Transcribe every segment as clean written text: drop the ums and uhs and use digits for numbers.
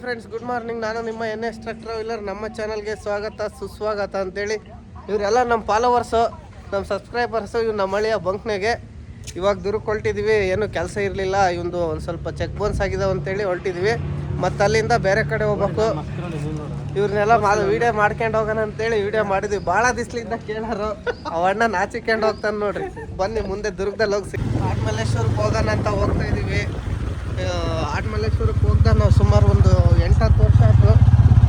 Friends, good morning. ನಾನು ನಿಮ್ಮ NS truck traveller. ನಮ್ಮ ಚಾನಲ್ಗೆ ಸ್ವಾಗತ ಸುಸ್ವಾಗತ ಅಂತೇಳಿ. ಇವರೆಲ್ಲ ನಮ್ಮ ಫಾಲೋವರ್ಸು, ನಮ್ಮ ಸಬ್ಸ್ಕ್ರೈಬರ್ಸು. ಇವ್ರು ನಮ್ಮ ಹಳ್ಳಿಯ ಬಂಕ್ನಾಗೆ ಇವಾಗ ದುರ್ಗೆ ಹೊಲ್ಟಿದ್ವಿ. ಏನೂ ಕೆಲಸ ಇರಲಿಲ್ಲ, ಇವಂದು ಒಂದು ಸ್ವಲ್ಪ ಚೆಕ್ ಬೋನ್ಸ್ ಆಗಿದಾವೆ ಅಂತೇಳಿ ಹೊಲ್ಟಿದ್ವಿ. ಮತ್ತು ಅಲ್ಲಿಂದ ಬೇರೆ ಕಡೆ ಹೋಗ್ಬೇಕು. ಇವ್ರನ್ನೆಲ್ಲ ವೀಡಿಯೋ ಮಾಡ್ಕೊಂಡು ಹೋಗೋಣ ಅಂತೇಳಿ ವೀಡಿಯೋ ಮಾಡಿದ್ವಿ. ಭಾಳ ದಿಸ್ಲಿಂದ ಕೇಳೋರು, ಅವಣ್ಣ ನಾಚಿಕೊಂಡು ಹೋಗ್ತಾನೆ ನೋಡ್ರಿ. ಬನ್ನಿ ಮುಂದೆ ದುರ್ಗದಲ್ಲಿ ಹೋಗಿ ಆಟ್ಮಲ್ಲೇಶ್ವರಕ್ಕೆ ಹೋಗೋಣ ಅಂತ ಹೋಗ್ತಾ ಇದ್ದೀವಿ. ಆಟ್ಮಲ್ಲೇಶ್ವರಕ್ಕೆ ಹೋಗ್ದ ನಾವು ಸುಮಾರು ಒಂದು 8-10 ವರ್ಷ ಆಯಿತು.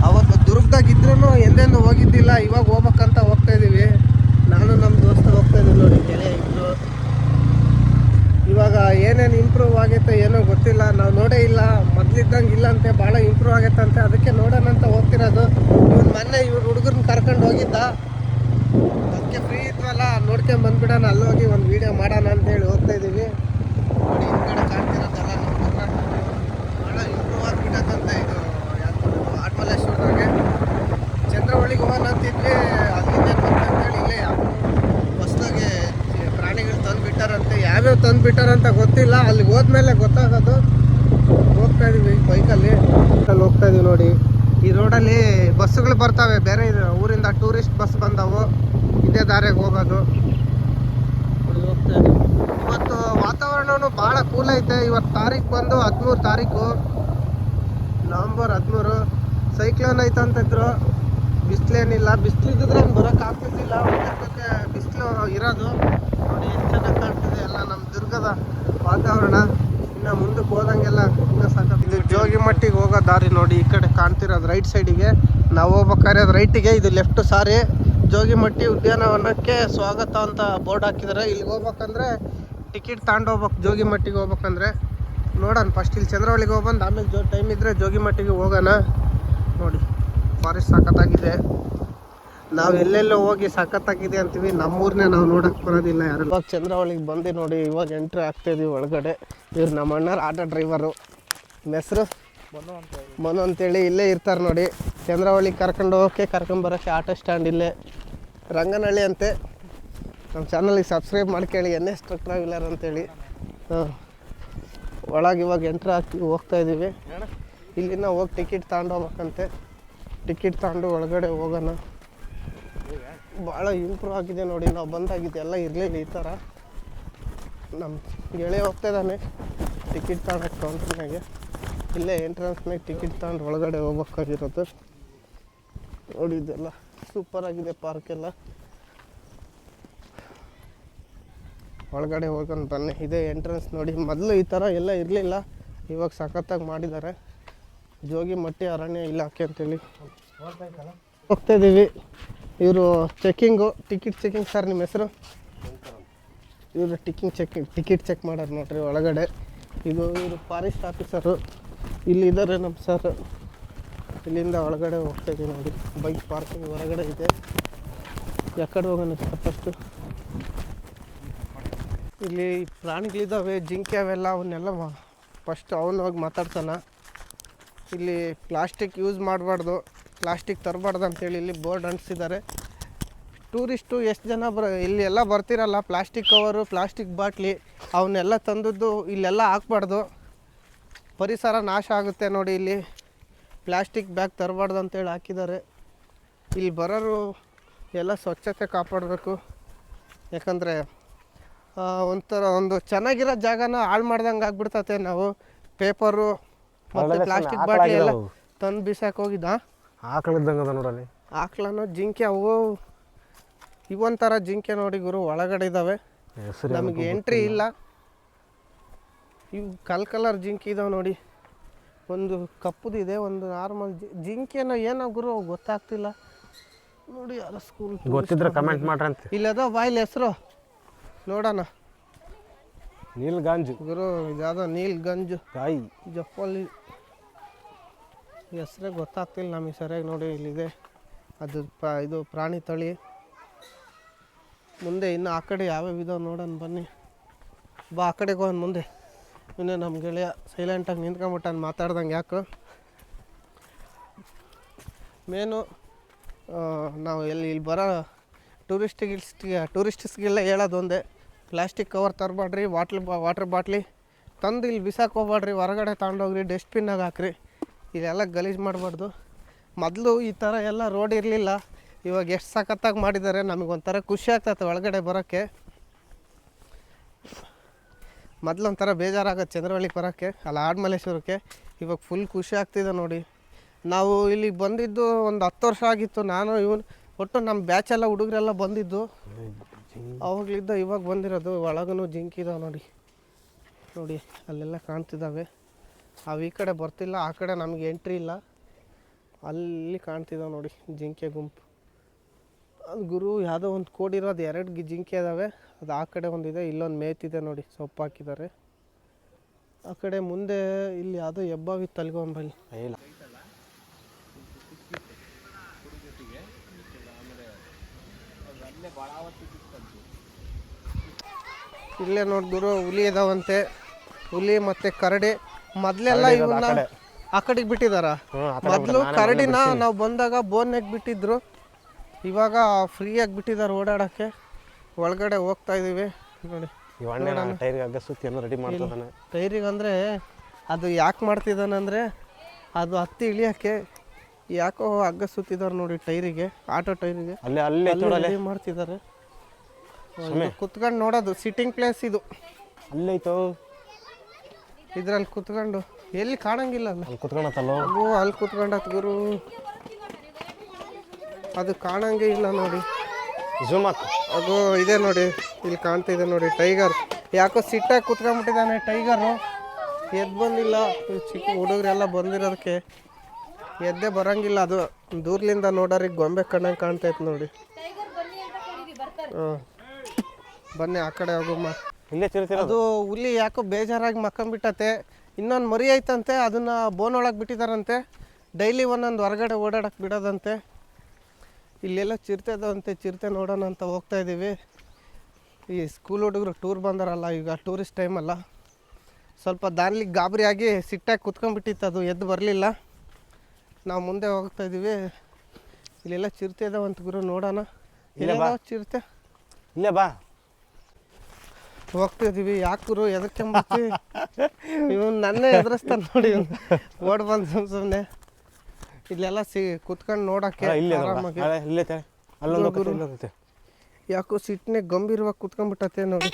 ಅವತ್ತು ದುರ್ಗದಾಗಿದ್ರೂ ಎಂದೆಂದು ಹೋಗಿದ್ದಿಲ್ಲ. ಇವಾಗ ಹೋಗ್ಬೇಕಂತ ಹೋಗ್ತಾ ಇದ್ದೀವಿ. ನಾನು ನಮ್ಮ ದೋಸ್ತ ಹೋಗ್ತಾ ಇದ್ದೀವಿ ನೋಡಿ, ಗೆಳೆಯ ಇಬ್ಬರು. ಇವಾಗ ಏನೇನು ಇಂಪ್ರೂವ್ ಆಗೈತೆ ಏನೋ ಗೊತ್ತಿಲ್ಲ, ನಾವು ನೋಡೇ ಇಲ್ಲ. ಮೊದಲಿದ್ದಂಗೆ ಇಲ್ಲ ಅಂತೆ, ಭಾಳ ಇಂಪ್ರೂವ್ ಆಗೈತಂತೆ. ಅದಕ್ಕೆ ನೋಡೋಣ ಅಂತ ಹೋಗ್ತಿರೋದು. ಮೊನ್ನೆ ಇವ್ರು ಹುಡುಗರನ್ನ ಕರ್ಕೊಂಡು ಹೋಗಿದ್ದ, ಅದಕ್ಕೆ ಫ್ರೀ ಇದ್ವಲ್ಲ, ನೋಡ್ಕೊಂಡು ಬಂದ್ಬಿಡೋಣ, ಅಲ್ಲೋಗಿ ಒಂದು ವೀಡಿಯೋ ಮಾಡೋಣ ಅಂತೇಳಿ ಹೋಗ್ತಾ ಇದ್ದೀವಿ. ನೋಡಿ ಹಿಂದ್ಗಡೆ ಕಾಣ್ತಿರೋದಲ್ಲ ನಮ್ಮ ಭಾಳ ಇಂಪ್ರೂವ್ ಆಗಿಬಿಟ್ಟದಂತೆ. ಇದು ಯಾವುದು ಆಟ್ಮಲ್ಲೇಶ್ವರದಾಗೆ ಚಂದ್ರವಳ್ಳಿಗೆ ಹೋಗೋಣ ಅಂತಿದ್ವಿ. ಅಲ್ಲಿಂದ ಅಂತೇಳಿ ಇಲ್ಲೇ ಹೊಸದಾಗಿ ಪ್ರಾಣಿಗಳು ತಂದುಬಿಟ್ಟಾರಂತೆ. ಯಾವ್ಯಾವ ತಂದುಬಿಟ್ಟಾರಂತ ಗೊತ್ತಿಲ್ಲ, ಅಲ್ಲಿಗೆ ಹೋದ್ಮೇಲೆ ಗೊತ್ತಾಗೋದು. ಹೋಗ್ತಾ ಇದೀವಿ ಬೈಕಲ್ಲಿ ಹೋಗ್ತಾ ಇದೀವಿ ನೋಡಿ. ಈ ರೋಡಲ್ಲಿ ಬಸ್ಸುಗಳು ಬರ್ತವೆ, ಬೇರೆ ಊರಿಂದ ಟೂರಿಸ್ಟ್ ಬಸ್ ಬಂದವು. ಇದೇ ದಾರಿಗೆ ಹೋಗೋದು. ಹೋಗ್ತಾ ಇದೀವಿ. ಇವತ್ತು ವಾತಾವರಣನೂ ಭಾಳ ಕೂಲ್ ಐತೆ. ಇವತ್ತು ತಾರೀಕು ಬಂದು 13 ತಾರೀಕು, ನವಂಬರ್ 13. ಸೈಕ್ಲೋನ್ ಐತಂತಿದ್ರು. ಬಿಸಿಲೇನಿಲ್ಲ, ಬಿಸಿಲಿದ್ದಿದ್ರೆ ಬರೋಕ್ಕಾಗ್ತಿದ್ದಿಲ್ಲ. ಒಳ್ಳೆ ಬಿಸಿಲು ಇರೋದು ನೋಡಿ. ಎಷ್ಟು ಚೆನ್ನಾಗಿ ಕಾಣ್ತಿದೆ ಎಲ್ಲ ನಮ್ಮ ದುರ್ಗದ ವಾತಾವರಣ. ಇನ್ನು ಮುಂದಕ್ಕೆ ಹೋದಂಗೆಲ್ಲ ಇನ್ನೂ ಸಾಕು. ಇದು ಜೋಗಿಮಟ್ಟಿಗೆ ಹೋಗೋ ದಾರಿ ನೋಡಿ. ಈ ಕಡೆ ಕಾಣ್ತಿರೋದು ರೈಟ್ ಸೈಡಿಗೆ, ನಾವು ಹೋಗ್ಬೇಕಾದ್ರೆ ಅದು ರೈಟಿಗೆ, ಇದು ಲೆಫ್ಟ್. ಸಾರಿ, ಜೋಗಿಮಟ್ಟಿ ಉದ್ಯಾನವನಕ್ಕೆ ಸ್ವಾಗತ ಅಂತ ಬೋರ್ಡ್ ಹಾಕಿದ್ದಾರೆ. ಇಲ್ಲಿಗೆ ಹೋಗ್ಬೇಕಂದ್ರೆ ಟಿಕೆಟ್ ತಗೊಂಡೋಗ್ಬೇಕು. ಜೋಗಿಮಟ್ಟಿಗೆ ಹೋಗ್ಬೇಕಂದ್ರೆ ನೋಡೋಣ. ಫಸ್ಟ್ ಇಲ್ಲಿ ಚಂದ್ರವಳ್ಳಿಗೆ ಹೋಗ್ಬಂದು ಆಮೇಲೆ ಟೈಮ್ ಇದ್ದರೆ ಜೋಗಿಮಟ್ಟಿಗೆ ಹೋಗೋಣ. ನೋಡಿ ಫಾರೆಸ್ಟ್ ಸಖತ್ತಾಗಿದೆ. ನಾವು ಎಲ್ಲೆಲ್ಲೋ ಹೋಗಿ ಸಖತ್ತಾಗಿದೆ ಅಂತೀವಿ, ನಮ್ಮೂರನ್ನೇ ನಾವು ನೋಡೋಕ್ಕೆ ಬರೋದಿಲ್ಲ ಯಾರು. ಇವಾಗ ಚಂದ್ರವಳ್ಳಿಗೆ ಬಂದು ನೋಡಿ, ಇವಾಗ ಎಂಟ್ರಿ ಆಗ್ತಾಯಿದ್ದೀವಿ ಒಳಗಡೆ. ಇವ್ರು ನಮ್ಮ ಅಣ್ಣರ ಆಟೋ ಡ್ರೈವರು. ಹೆಸರು ಮನು ಅಂತೇಳಿ. ಇಲ್ಲೇ ಇರ್ತಾರೆ ನೋಡಿ. ಚಂದ್ರವಳ್ಳಿಗೆ ಕರ್ಕೊಂಡು ಹೋಗೋಕ್ಕೆ ಕರ್ಕೊಂಬರೋಕ್ಕೆ ಆಟೋ ಸ್ಟ್ಯಾಂಡ್ ಇಲ್ಲೇ ರಂಗನಹಳ್ಳಿ ಅಂತೆ. ನಮ್ಮ ಚಾನಲಿಗೆ ಸಬ್ಸ್ಕ್ರೈಬ್ ಮಾಡ್ಕೊಳ್ಳಿ, NS ಟ್ರಕ್ ಟ್ರಾವೆಲರ್ ಅಂತೇಳಿ. ಒಳಗೆ ಇವಾಗ ಎಂಟ್ರಿ ಹಾಕಿ ಹೋಗ್ತಾ ಇದ್ದೀವಿ. ಇಲ್ಲಿಂದ ಹೋಗಿ ಟಿಕೆಟ್ ತಗೊಂಡು ಹೋಗ್ಬೇಕಂತೆ. ಟಿಕೆಟ್ ತಗೊಂಡು ಒಳಗಡೆ ಹೋಗೋಣ. ಭಾಳ ಇಂಪ್ರೂವ್ ಆಗಿದೆ ನೋಡಿ. ನಾವು ಬಂದಾಗಿದೆ ಎಲ್ಲ ಇರಲಿಲ್ಲ ಈ ಥರ. ನಮ್ಮ ಗೆಳೆಯ ಹೋಗ್ತಾ ಇದ್ದಾನೆ ಟಿಕೆಟ್ ತಗೊಳಕ್ಕೆ ಕೌಂಟ್ರ್ನಾಗೆ. ಇಲ್ಲೇ ಎಂಟ್ರೆನ್ಸ್ನಾಗ ಟಿಕೆಟ್ ತಗೊಂಡು ಒಳಗಡೆ ಹೋಗ್ಬೇಕಾಗಿರೋದು ನೋಡಿ. ಇದೆಲ್ಲ ಸೂಪರಾಗಿದೆ ಪಾರ್ಕೆಲ್ಲ. ಒಳಗಡೆ ಹೋಗೋಣ ಬನ್ನಿ. ಇದೇ ಎಂಟ್ರೆನ್ಸ್ ನೋಡಿ. ಮೊದಲು ಈ ಥರ ಎಲ್ಲ ಇರಲಿಲ್ಲ, ಇವಾಗ ಸಖತ್ತಾಗಿ ಮಾಡಿದ್ದಾರೆ. ಜೋಗಿಮಟ್ಟಿ ಅರಣ್ಯ ಇಲಾಖೆ ಅಂತೇಳಿ ಹೋಗ್ತಾ ಇದ್ದೀವಿ. ಇವರು ಚೆಕ್ಕಿಂಗು, ಟಿಕೆಟ್ ಚೆಕ್ಕಿಂಗ್. ಸರ್ ನಿಮ್ಮ ಹೆಸರು? ಇವರು ಟಿಕೆಟ್ ಚೆಕ್ ಮಾಡೋರು ನೋಡ್ರಿ ಒಳಗಡೆ. ಇದು ಇವರು ಫಾರೆಸ್ಟ್ ಆಫೀಸರು ಇಲ್ಲಿದ್ದಾರೆ ನಮ್ಮ ಸರ್. ಇಲ್ಲಿಂದ ಒಳಗಡೆ ಹೋಗ್ತಾ ಇದ್ದೀವಿ ನೋಡಿ. ಬೈಕ್ ಪಾರ್ಕಿಂಗ್ ಹೊರಗಡೆ ಇದೆ. ಯಾಕಡೆ ಹೋಗೋಣ ಫಸ್ಟು? ಇಲ್ಲಿ ಪ್ರಾಣಿಗಳಿದ್ದಾವೆ, ಜಿಂಕೆ ಅವೆಲ್ಲ, ಅವನ್ನೆಲ್ಲ ಫಸ್ಟ್ ಅವನು ಹೋಗಿ ಮಾತಾಡ್ತಾನೆ. ಇಲ್ಲಿ ಪ್ಲಾಸ್ಟಿಕ್ ಯೂಸ್ ಮಾಡಬಾರ್ದು, ಪ್ಲಾಸ್ಟಿಕ್ ತರಬಾರ್ದು ಅಂತೇಳಿ ಇಲ್ಲಿ ಬೋರ್ಡ್ ಅಂಟಿಸಿದ್ದಾರೆ. ಟೂರಿಸ್ಟು ಎಷ್ಟು ಜನ ಇಲ್ಲಿ ಎಲ್ಲ ಬರ್ತಿರಲ್ಲ, ಪ್ಲಾಸ್ಟಿಕ್ ಕವರು, ಪ್ಲಾಸ್ಟಿಕ್ ಬಾಟ್ಲಿ ಅವನ್ನೆಲ್ಲ ತಂದದ್ದು ಇಲ್ಲೆಲ್ಲ ಹಾಕ್ಬಾರ್ದು, ಪರಿಸರ ನಾಶ ಆಗುತ್ತೆ ನೋಡಿ. ಇಲ್ಲಿ ಪ್ಲಾಸ್ಟಿಕ್ ಬ್ಯಾಗ್ ತರಬಾರ್ದು ಅಂತೇಳಿ ಹಾಕಿದ್ದಾರೆ. ಇಲ್ಲಿ ಬರೋರು ಎಲ್ಲ ಸ್ವಚ್ಛತೆ ಕಾಪಾಡಬೇಕು. ಯಾಕಂದರೆ ಒಂಥರ ಒಂದು ಚೆನ್ನಾಗಿರೋ ಜಾಗನ ಹಾಳು ಮಾಡ್ದಂಗೆ ಆಗ್ಬಿಡ್ತತೆ. ನಾವು ಪೇಪರು ಮತ್ತು ಪ್ಲಾಸ್ಟಿಕ್ ಬಾಟ್ಲಿ ಎಲ್ಲ ತಂದು ಬಿಸಾಕ್ ಹೋಗಿದ್ದ. ಆಕಳಿದ್ದಂಗೆ ಅದ ನೋಡಲ್ಲಿ. ಆಕಳನ್ನು ಜಿಂಕೆ, ಅವು ಇವೊಂಥರ ಜಿಂಕೆ ನೋಡಿ ಗುರು, ಒಳಗಡೆ ಇದ್ದಾವೆ. ನಮಗೆ ಎಂಟ್ರಿ ಇಲ್ಲ. ಇವು ಕಲರ್ ಜಿಂಕೆ ಇದಾವೆ ನೋಡಿ. ಒಂದು ಕಪ್ಪುದಿದೆ, ಒಂದು ನಾರ್ಮಲ್ ಜಿಂಕೆನ ಏನೋ ಗುರು ಗೊತ್ತಾಗ್ತಿಲ್ಲ ನೋಡಿ. ಯಾರೋ ಸ್ಕೂಲ್ ಗೊತ್ತಿದ್ರೆ ಕಮೆಂಟ್ ಮಾಡ್ರಿ ಅಂತ. ಇಲ್ಲದ ಬಾಯಿಲ್ ಹೆಸರು ನೋಡೋಣ. ನೀಲ್ಗಂಜ್ ಗುರು, ಯಾವುದೋ ನೀಲ್ಗಂಜ್ ಕಾಯಿ ಜಪ್ಪಲ್ಲಿ ಹೆಸರೇ ಗೊತ್ತಾಗ್ತಿಲ್ಲ ನಮಗೆ ಸರಿಯಾಗಿ. ನೋಡಿ ಇಲ್ಲಿದೆ ಅದು ಇದು ಪ್ರಾಣಿ ತಳಿ. ಮುಂದೆ ಇನ್ನು ಆ ಕಡೆ ಯಾವ್ಯಾವ ಇದಾವೆ ನೋಡೋಣ ಬನ್ನಿ. ಬಾ ಆ ಕಡೆಗೆ ಹೋಗೋಣ ಮುಂದೆ. ಇನ್ನೇ ನಮ್ಮ ಗೆಳೆಯ ಸೈಲೆಂಟಾಗಿ ನಿಂತ್ಕೊಂಬಿಟ್ಟಾನ, ಮಾತಾಡ್ದಂಗೆ. ಯಾಕೆ ಮೇನು ನಾವು ಇಲ್ಲಿ ಬರೋ ಟೂರಿಸ್ಟಿಸ್ಗೆಲ್ಲ ಹೇಳೋದು ಒಂದೇ, ಪ್ಲಾಸ್ಟಿಕ್ ಕವರ್ ತರಬೇಡ್ರಿ, ವಾಟ್ರ್ ಬಾಟ್ಲಿ ತಂದು ಇಲ್ಲಿ ಬಿಸಾಕೋಬೇಡ್ರಿ, ಹೊರಗಡೆ ತಗೊಂಡೋಗ್ರಿ, ಡಸ್ಟ್ಬಿನ್ನಾಗ ಹಾಕ್ರಿ. ಇಲ್ಲೆಲ್ಲ ಗಲೀಜು ಮಾಡಬಾರ್ದು. ಮೊದಲು ಈ ಥರ ಎಲ್ಲ ರೋಡ್ ಇರಲಿಲ್ಲ, ಇವಾಗ ಎಷ್ಟು ಸಖತ್ತಾಗಿ ಮಾಡಿದ್ದಾರೆ. ನಮಗೊಂಥರ ಖುಷಿ ಆಗ್ತೈತೆ ಒಳಗಡೆ ಬರೋಕ್ಕೆ. ಮೊದಲೊಂಥರ ಬೇಜಾರಾಗತ್ತೆ ಚಂದ್ರವಳ್ಳಿಗೆ ಬರೋಕ್ಕೆ, ಅಲ್ಲ ಆಡ್ಮಲ್ಲೇಶ್ವರಕ್ಕೆ. ಇವಾಗ ಫುಲ್ ಖುಷಿ ಆಗ್ತಿದೆ ನೋಡಿ. ನಾವು ಇಲ್ಲಿಗೆ ಬಂದಿದ್ದು ಒಂದು 10 ವರ್ಷ ಆಗಿತ್ತು. ನಾನು ಒಟ್ಟು ನಮ್ಮ ಬ್ಯಾಚೆಲ್ಲ ಹುಡುಗರೆಲ್ಲ ಬಂದಿದ್ದು ಅವಾಗಲಿದ್ದ ಇವಾಗ ಬಂದಿರೋದು. ಒಳಗೂ ಜಿಂಕಿ ಇದಾವೆ ನೋಡಿ, ನೋಡಿ ಅಲ್ಲೆಲ್ಲ ಕಾಣ್ತಿದ್ದಾವೆ. ಅವು ಈ ಕಡೆ ಬರ್ತಿಲ್ಲ, ಆ ಕಡೆ ನಮಗೆ ಎಂಟ್ರಿ ಇಲ್ಲ. ಅಲ್ಲಿ ಕಾಣ್ತಿದ್ದಾವೆ ನೋಡಿ ಜಿಂಕೆ ಗುಂಪು. ಅದು ಗುರು ಯಾವುದೋ ಒಂದು ಕೋಡಿರೋದು 2 ಜಿಂಕೆ ಇದ್ದಾವೆ. ಅದು ಆ ಕಡೆ ಒಂದಿದೆ, ಇಲ್ಲೊಂದು ಮೇಯ್ತಿದೆ ನೋಡಿ, ಸೊಪ್ಪು ಹಾಕಿದ್ದಾರೆ. ಆ ಕಡೆ ಮುಂದೆ ಇಲ್ಲಿ ಯಾವುದೋ ಹೆಬ್ಬಾವಿತ್ತು, ಅಲ್ಗೊಂಬಲ್ಲಿ ಇಲ್ಲ. ಇಲ್ಲೇ ನೋಡಿದ್ರು ಹುಲಿ ಇದಾವಂತೆ, ಹುಲಿ ಮತ್ತು ಕರಡಿ. ಮೊದಲೆಲ್ಲ ಇವನ್ನ ಆ ಕಡೆಗೆ ಬಿಟ್ಟಿದಾರ. ಮೊದಲು ಕರಡಿನ ನಾವು ಬಂದಾಗ ಬೋನ್ಯಾಗ ಬಿಟ್ಟಿದ್ರು, ಇವಾಗ ಫ್ರೀಯಾಗಿ ಬಿಟ್ಟಿದ್ದಾರೆ ಓಡಾಡೋಕ್ಕೆ. ಒಳಗಡೆ ಹೋಗ್ತಾ ಇದ್ದೀವಿ ನೋಡಿ. ಟೈರಿಗೆ ಅಂದರೆ ಅದು ಯಾಕೆ ಮಾಡ್ತಿದ್ದಾನಂದರೆ ಅದು ಹತ್ತಿ ಇಳಿಯೋಕ್ಕೆ ಯಾಕೋ ಹಗ್ಗ ಸುತ್ತಿದ್ದಾರೆ ನೋಡಿ ಟೈರಿಗೆ, ಆಟೋ ಟೈರಿಗೆ ಅಲ್ಲಿ ಮಾಡ್ತಿದ್ದಾರೆ. ಕುತ್ಕೊಂಡು ನೋಡೋದು ಸಿಟ್ಟಿಂಗ್ ಪ್ಲೇಸ್ ಇದು. ಅಲ್ಲೈತು, ಇದ್ರಲ್ಲಿ ಕುತ್ಕೊಂಡು ಎಲ್ಲಿ ಕಾಣಂಗಿಲ್ಲ ಅಲ್ಲ, ಕುತ್ಕೊಂಡತ್ತಲ್ಲೋ ಅಲ್ಲಿ ಕುತ್ಕೊಂಡತ್ ಗುರು. ಅದು ಕಾಣಂಗೆ ಇಲ್ಲ ನೋಡಿ. ಅದು ಇದೆ ನೋಡಿ, ಇಲ್ಲಿ ಕಾಣ್ತಿದೆ ನೋಡಿ ಟೈಗರ್. ಯಾಕೋ ಸಿಟ್ಟಾಗಿ ಕುತ್ಕೊಂಡ್ಬಿಟ್ಟಿದ್ದಾನೆ ಟೈಗರು. ಎದ್ದು ಬಂದಿಲ್ಲ, ಚಿಕ್ಕ ಹುಡುಗರೆಲ್ಲ ಬಂದಿರೋದಕ್ಕೆ ಎದ್ದೇ ಬರೋಂಗಿಲ್ಲ. ಅದು ದೂರ್ಲಿಂದ ನೋಡೋರಿಗೆ ಗೊಂಬೆ ಕಣ್ಣಂಗೆ ಕಾಣ್ತೈತೆ ನೋಡಿ. ಬನ್ನಿ ಆ ಕಡೆ ಹೋಗಮ್ಮ. ಅದು ಹುಲಿ ಯಾಕೋ ಬೇಜಾರಾಗಿ ಮಕ್ಕಂಬಿಟ್ಟತೆ. ಇನ್ನೊಂದು ಮರಿ ಐತಂತೆ, ಅದನ್ನು ಬೋನೊಳಗೆ ಬಿಟ್ಟಿದ್ದಾರಂತೆ. ಡೈಲಿ ಒಂದೊಂದು ಹೊರಗಡೆ ಓಡಾಡಕ್ಕೆ ಬಿಡೋದಂತೆ. ಇಲ್ಲೆಲ್ಲ ಚಿರತೆ ಅದಾವಂತೆ, ಚಿರತೆ ನೋಡೋಣ ಅಂತ ಹೋಗ್ತಾ ಇದ್ದೀವಿ. ಈ ಸ್ಕೂಲ್ ಹುಡುಗರು ಟೂರ್ ಬಂದಾರಲ್ಲ, ಈಗ ಟೂರಿಸ್ಟ್ ಟೈಮಲ್ಲ, ಸ್ವಲ್ಪ ದಾರಿಲಿಗೆ ಗಾಬರಿಯಾಗಿ ಸಿಟ್ಟಾಗಿ ಕುತ್ಕೊಂಡ್ಬಿಟ್ಟಿತ್ತು. ಅದು ಎದ್ದು ಬರಲಿಲ್ಲ. ನಾವು ಮುಂದೆ ಹೋಗ್ತಾ ಇದ್ದೀವಿ. ಇಲ್ಲೆಲ್ಲ ಚಿರತೆ ಅದಾವಂತ ಗುರು, ನೋಡೋಣ. ಇಲ್ಲ ಚಿರತೆ ಇಲ್ಲೇ ಬಾ, ಹೋಗ್ತಿದ್ದೀವಿ. ಯಾಕೆ ಗುರು ಎದಕ್ಕೆ ಇವನು ನನ್ನೇ ಎದುರಿಸ್ತಾನೆ ನೋಡಿ. ಓಡ್ ಬಂದು ಸುಮ್ಮನೆ ಇಲ್ಲೆಲ್ಲ ಕುತ್ಕೊಂಡು ನೋಡೋಕ್ಕೆ ಆರಾಮಾಗಿ. ಯಾಕೋ ಸಿಟ್ಟನೆ ಗಂಭೀರವಾಗಿ ಕುತ್ಕೊಂಡ್ಬಿಟ್ಟತೆ ನೋಡಿ.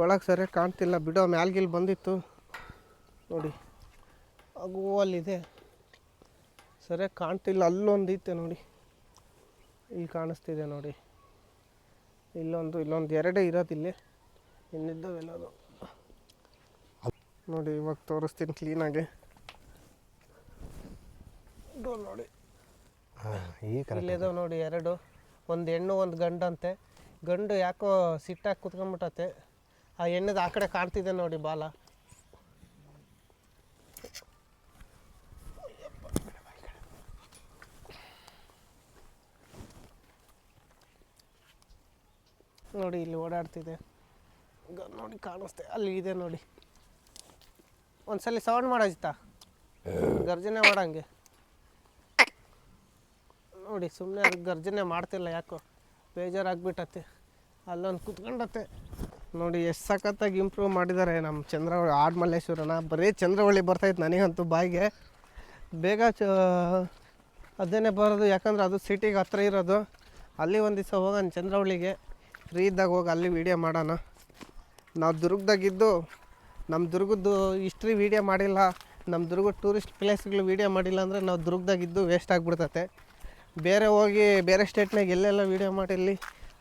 ಒಳಗೆ ಸರಿಯಾಗಿ ಕಾಣ್ತಿಲ್ಲ, ಬಿಡೋ ಮ್ಯಾಲ್ಗಿಲ್ ಬಂದಿತ್ತು ನೋಡಿ. ಹಾಗೂ ಅಲ್ಲಿದೆ, ಸರಿಯಾಗಿ ಕಾಣ್ತಿಲ್ಲ. ಅಲ್ಲೊಂದು ಐತೆ ನೋಡಿ, ಇಲ್ಲಿ ಕಾಣಿಸ್ತಿದೆ ನೋಡಿ. ಇಲ್ಲೊಂದು 2 ಇರೋದಿಲ್ಲ, ಇನ್ನಿದ್ದವೆಲ್ಲದು ನೋಡಿ. ಇವಾಗ ತೋರಿಸ್ತೀನಿ ಕ್ಲೀನಾಗಿ ನೋಡಿ. ಇಲ್ಲಿದಾವೆ ನೋಡಿ 2, ಒಂದು ಹೆಣ್ಣು ಒಂದು ಗಂಡಂತೆ. ಗಂಡು ಯಾಕೋ ಸಿಟ್ಟಾಗಿ ಕುತ್ಕೊಂಡ್ಬಿಟ್ಟತೆ. ಆ ಹೆಣ್ಣದು ಆ ಕಡೆ ಕಾಣ್ತಿದೆ ನೋಡಿ ಬಾಲ. ನೋಡಿ ಇಲ್ಲಿ ಓಡಾಡ್ತಿದೆ ನೋಡಿ, ಕಾಣಿಸ್ತೆ ಅಲ್ಲಿ ಇದೆ ನೋಡಿ. ಒಂದ್ಸಲಿ ಸೌಂಡ್ ಮಾಡೋಜಿತ್ತಾ, ಗರ್ಜನೆ ಮಾಡಂಗೆ ನೋಡಿ. ಸುಮ್ಮನೆ ಅದಕ್ಕೆ ಗರ್ಜನೆ ಮಾಡ್ತಿಲ್ಲ, ಯಾಕೋ ಬೇಜಾರಾಗ್ಬಿಟ್ಟತೆ. ಅಲ್ಲೊಂದು ಕುತ್ಕೊಂಡತ್ತೆ ನೋಡಿ. ಎಷ್ಟು ಸಖತ್ತಾಗಿ ಇಂಪ್ರೂವ್ ಮಾಡಿದ್ದಾರೆ ನಮ್ಮ ಚಂದ್ರವಳ್ಳಿ ಆಡ್ಮಲ್ಲೇಶ್ವರನ. ಬರೀ ಚಂದ್ರವಳ್ಳಿ ಬರ್ತೈತೆ ನನಗಂತೂ ಬಾಯಿಗೆ. ಬೇಗ ಅದೇನೇ ಬರೋದು, ಯಾಕಂದ್ರೆ ಅದು ಸಿಟಿಗೆ ಹತ್ರ ಇರೋದು. ಅಲ್ಲಿ ಒಂದು ದಿವಸ ಹೋಗೋಣ ಚಂದ್ರವಳ್ಳಿಗೆ, ಫ್ರೀ ಇದ್ದಾಗ ಹೋಗಿ ಅಲ್ಲಿ ವೀಡಿಯೋ ಮಾಡೋಣ. ನಾವು ದುರ್ಗದಾಗಿದ್ದು ನಮ್ಮ ದುರ್ಗದ್ದು ಹಿಸ್ಟ್ರಿ ವೀಡಿಯೋ ಮಾಡಿಲ್ಲ, ನಮ್ಮ ದುರ್ಗದ ಟೂರಿಸ್ಟ್ ಪ್ಲೇಸ್ಗಳು ವೀಡಿಯೋ ಮಾಡಿಲ್ಲ ಅಂದರೆ ನಾವು ದುರ್ಗದಾಗಿದ್ದು ವೇಸ್ಟ್ ಆಗಿಬಿಡ್ತತೆ. ಬೇರೆ ಹೋಗಿ ಬೇರೆ ಸ್ಟೇಟ್ನಾಗ ಎಲ್ಲೆಲ್ಲ ವೀಡಿಯೋ ಮಾಡಿರಲಿ,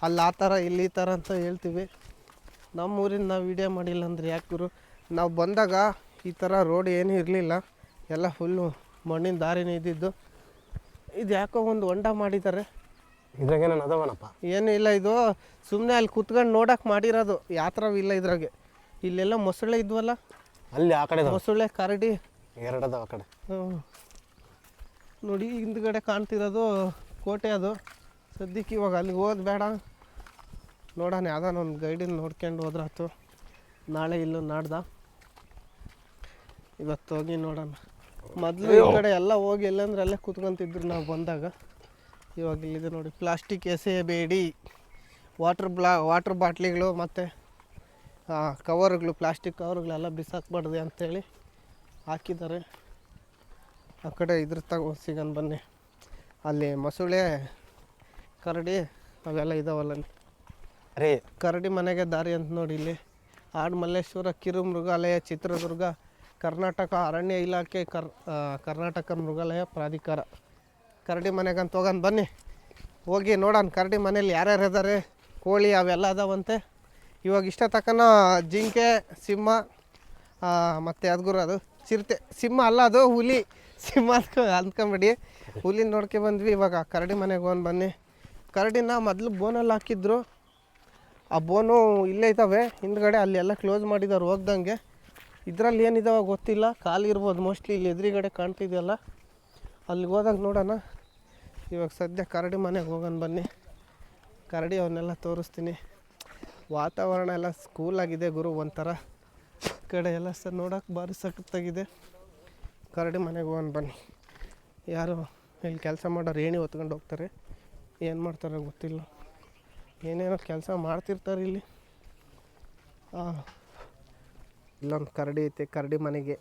ಅಲ್ಲಿ ಆ ಥರ ಇಲ್ಲಿ ಈ ಥರ ಅಂತ ಹೇಳ್ತೀವಿ. ನಮ್ಮ ಊರಿಂದ ನಾವು ವೀಡಿಯೋ ಮಾಡಿಲ್ಲ ಅಂದರೆ ಯಾಕೆ ಗುರು? ನಾವು ಬಂದಾಗ ಈ ಥರ ರೋಡ್ ಏನೂ ಇರಲಿಲ್ಲ, ಎಲ್ಲ ಫುಲ್ಲು ಮಣ್ಣಿನ ದಾರಿನೇ ಇದ್ದಿದ್ದು. ಇದು ಯಾಕೋ ಒಂದು ಹೊಂಡ ಮಾಡಿದ್ದಾರೆ. ಇದ್ರಾಗೇನು ಅದಾವನಪ್ಪ? ಏನೂ ಇಲ್ಲ, ಇದು ಸುಮ್ಮನೆ ಅಲ್ಲಿ ಕುತ್ಕೊಂಡು ನೋಡೋಕೆ ಮಾಡಿರೋದು. ಯಾವ ಥರ ಇಲ್ಲ ಇದ್ರಾಗೆ. ಇಲ್ಲೆಲ್ಲ ಮೊಸಳೆ ಇದ್ವಲ್ಲ, ಅಲ್ಲಿ ಆ ಕಡೆ ಮೊಸಳೆ ಕರಡಿ 2 ಅದಾವ ಆ ಕಡೆ. ನೋಡಿ ಹಿಂದ್ಗಡೆ ಕಾಣ್ತಿರೋದು ಕೋಟೆ. ಅದು ಸದ್ಯಕ್ಕೆ ಇವಾಗ ಅಲ್ಲಿಗೆ ಹೋದ್ ಬೇಡ, ನೋಡೋಣ ಯಾವ್ದಾನ ಒಂದು ಗೈಡಿನ ನೋಡ್ಕೊಂಡು ಹೋದ್ರಾತು. ನಾಳೆ ಇಲ್ಲೂ ನಾಡ್ದ ಇವತ್ತು ಹೋಗಿ ನೋಡೋಣ. ಮೊದಲು ಈ ಕಡೆ ಎಲ್ಲ ಹೋಗಿ ಎಲ್ಲಂದ್ರೆ ಅಲ್ಲೇ ಕೂತ್ಕೊಂತಿದ್ರು ನಾವು ಬಂದಾಗ. ಇವಾಗ ಇಲ್ಲಿದೆ ನೋಡಿ, ಪ್ಲಾಸ್ಟಿಕ್ ಎಸೆಯಬೇಡಿ, ವಾಟ್ರ್ ಬಾಟ್ಲಿಗಳು ಮತ್ತು ಕವರ್ಗಳು, ಪ್ಲಾಸ್ಟಿಕ್ ಕವರ್ಗಳೆಲ್ಲ ಬಿಸಾಕಬಾರ್ದು ಅಂಥೇಳಿ ಹಾಕಿದ್ದಾರೆ. ಆ ಕಡೆ ಇದ್ರ ತಗೋ ಸಿಗನ್ ಬನ್ನಿ. ಅಲ್ಲಿ ಮೊಸಳೆ ಕರಡಿ ಅವೆಲ್ಲ ಇದಾವಲ್ಲ ರೀ. ಕರಡಿ ಮನೆಗೆ ದಾರಿ ಅಂತ ನೋಡಿ ಇಲ್ಲಿ. ಆಡು ಮಲ್ಲೇಶ್ವರ ಕಿರು ಮೃಗಾಲಯ ಚಿತ್ರದುರ್ಗ ಕರ್ನಾಟಕ ಅರಣ್ಯ ಇಲಾಖೆ ಕರ್ನಾಟಕ ಮೃಗಾಲಯ ಪ್ರಾಧಿಕಾರ. ಕರಡಿ ಮನೆಗೆ ಅಂತ ಹೋಗೋಣ ಬನ್ನಿ. ಹೋಗಿ ನೋಡೋಣ ಕರಡಿ ಮನೇಲಿ ಯಾರ್ಯಾರು ಇದ್ದಾರೆ, ಕೋಳಿ ಅವೆಲ್ಲ ಅದಾವಂತೆ. ಇವಾಗ ಇಷ್ಟ ತಕ್ಕನ ಜಿಂಕೆ, ಸಿಂಹ ಮತ್ತು ಅದ್ಗುರು ಅದು ಚಿರತೆ, ಸಿಂಹ ಅಲ್ಲ ಅದು ಹುಲಿ, ಸಿಂಹ ಅಂದ್ಕೊಂಬಿಡಿ. ಹುಲಿ ನೋಡ್ಕೆ ಬಂದ್ವಿ. ಇವಾಗ ಕರಡಿ ಮನೆಗೆ ಹೋಗೋಣ ಬನ್ನಿ. ಕರಡಿನ ಮೊದಲು ಬೋನಲ್ಲಿ ಹಾಕಿದ್ರು, ಆ ಬೋನು ಇಲ್ಲೇ ಇದ್ದಾವೆ ಹಿಂದ್ಗಡೆ, ಅಲ್ಲಿ ಎಲ್ಲ ಕ್ಲೋಸ್ ಮಾಡಿದ್ದಾರೆ ಹೋಗ್ದಂಗೆ. ಇದರಲ್ಲಿ ಏನಿದಾವೆ ಗೊತ್ತಿಲ್ಲ, ಕಾಲಿರ್ಬೋದು ಮೋಸ್ಟ್ಲಿ. ಇಲ್ಲಿ ಎದುರುಗಡೆ ಕಾಣ್ತಿದೆಯಲ್ಲ, ಅಲ್ಲಿಗೆ ಹೋದಾಗ ನೋಡೋಣ. ಇವಾಗ ಸದ್ಯ ಕರಡಿ ಮನೆಗೆ ಹೋಗೋಣ ಬನ್ನಿ. ಕರಡಿ ಅವನ್ನೆಲ್ಲ ತೋರಿಸ್ತೀನಿ. ವಾತಾವರಣ ಎಲ್ಲ ಸ್ಕೂಲಾಗಿದೆ ಗುರು, ಒಂಥರ ಕಡೆ ಎಲ್ಲ ಸರ್ ನೋಡೋಕೆ ಭಾರಿ ಸಖತ್ತಾಗಿದೆ. ಕರಡಿ ಮನೆಗೆ ಹೋಗೋಣ ಬನ್ನಿ. ಯಾರು ಇಲ್ಲಿ ಕೆಲಸ ಮಾಡೋರು ಏಣಿ ಹೊತ್ಕೊಂಡು ಹೋಗ್ತಾರೆ, ಏನು ಮಾಡ್ತಾರೆ ಗೊತ್ತಿಲ್ಲ, ಏನೇನೋ ಕೆಲಸ ಮಾಡ್ತಿರ್ತಾರೆ ಇಲ್ಲಿ. ಇಲ್ಲೊಂದು ಕರಡಿ ಐತೆ, ಕರಡಿ ಮನೆಗೆ.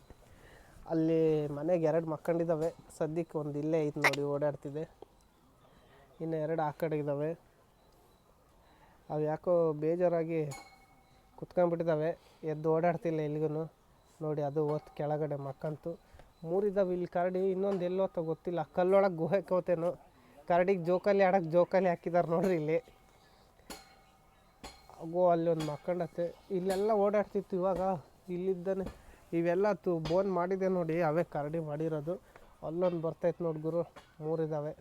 ಅಲ್ಲಿ ಮನೆಗೆ 2 ಮಕ್ಕಂಡಿದ್ದಾವೆ ಸದ್ಯಕ್ಕೆ. ಒಂದು ಇಲ್ಲೇ ಐತೆ ನೋಡಿ ಓಡಾಡ್ತಿದೆ, ಇನ್ನು 2 ಆ ಕಡೆ ಇದ್ದಾವೆ. ಅವು ಯಾಕೋ ಬೇಜಾರಾಗಿ ಕುತ್ಕೊಂಡ್ಬಿಟ್ಟಿದ್ದಾವೆ, ಎದ್ದು ಓಡಾಡ್ತಿಲ್ಲ ಎಲ್ಲಿಗೂ ನೋಡಿ. ಅದು ಹೊತ್ತು ಕೆಳಗಡೆ ಮಕ್ಕಂತು 3 ಇದ್ದಾವೆ ಇಲ್ಲಿ ಕರಡಿ. ಇನ್ನೊಂದು ಎಲ್ಲೋತ್ತೋ ಗೊತ್ತಿಲ್ಲ, ಕಲ್ಲೊಳಗೆ ಗುಹೆ ಕೋತೇನೋ. ಕರಡಿಗೆ ಜೋಕಾಲಿ ಆಡೋಕ್ಕೆ ಜೋಕಾಲಿ ಹಾಕಿದ್ದಾರೆ ನೋಡ್ರಿ ಇಲ್ಲಿ. ಅಗೋ ಅಲ್ಲೊಂದು ಮಕ್ಕಂಡತ್ತೆ. ಇಲ್ಲೆಲ್ಲ ಓಡಾಡ್ತಿತ್ತು, ಇವಾಗ ಇಲ್ಲಿದ್ದಾನೆ. ಇವೆಲ್ಲ ಬೋನ್ ಮಾಡಿದೆ ನೋಡಿ, ಅವೇ ಕರಡಿ ಮಾಡಿರೋದು. ಅಲ್ಲೊಂದು ಬರ್ತೈತೆ ನೋಡಿ ಗುರು, 3 ಇದ್ದಾವೆ.